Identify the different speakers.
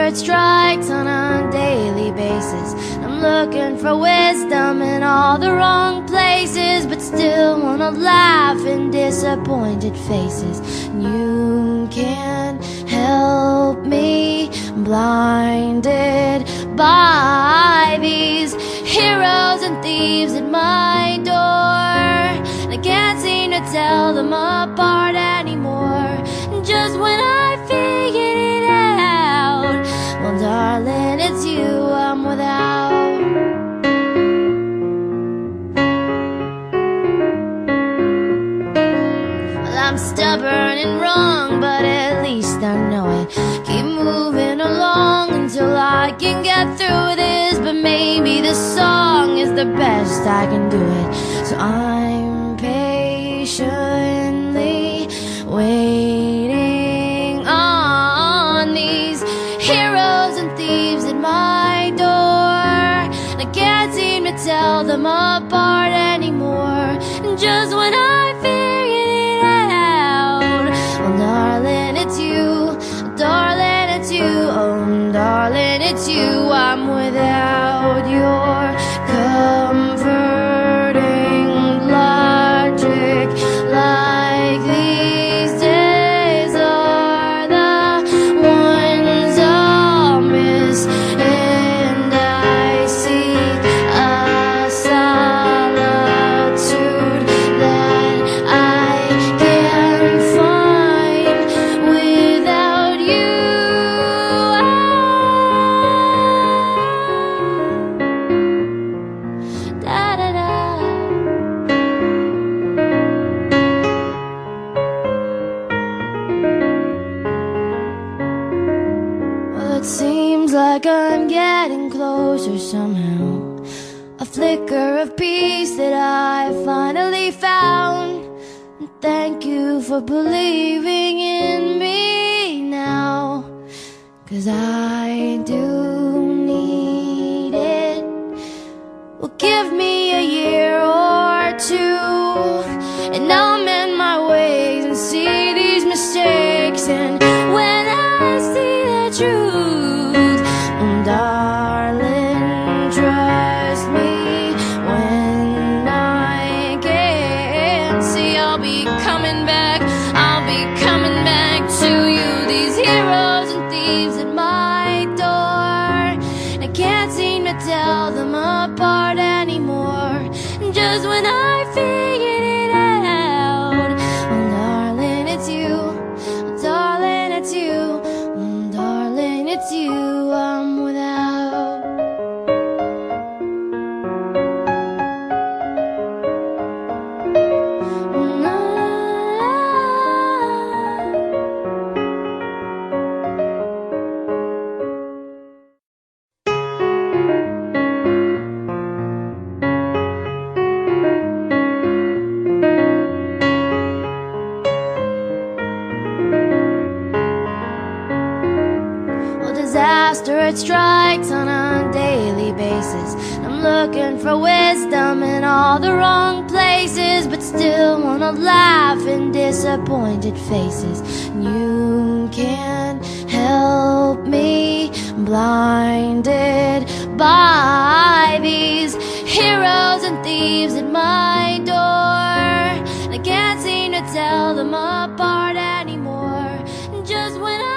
Speaker 1: it strikes on a daily basis. I'm looking for wisdom in all the wrong places, but still wanna laugh in disappointed faces. You can't help me, blinded by these heroes and thieves at my door. I can't seem to tell them apart anymore. Just when I figured it out, well darling, it's you I'm without. Well, I'm stubborn and wrong, but at least I know it. Keep moving along until I can get through this. But maybe this song is the best I can do it. So I'm patiently waiting on these heroes and thieves at my door. And I can't seem to tell them apart anymore. And just when I figured it out, well darling, it's you, darling, it's you, oh darling, it's you I'm without. Your comforting logic, like these days are the ones I'll miss, and I seek a solitude that I can't find without you. Da da da. Well, it seems like I'm getting closer somehow. A flicker of peace that I finally found. And thank you for believing in me now, 'cause I do need it. Well, give me a year or two, and I'll mend my ways and see these mistakes. And when I see the truth, darling, trust me when I can't see. I'll be coming back, I'll be coming back to you. These heroes and thieves at my door, I can't seem to tell them apart anymore. Just when I figured it out, well darling, it's you, darling, it's you, darling, it's you I'm without. Disaster, it strikes on a daily basis. I'm looking for wisdom in all the wrong places, but still wanna laugh in disappointed faces. You can't help me, blinded by these heroes and thieves at my door. I can't seem to tell them apart anymore. Just when I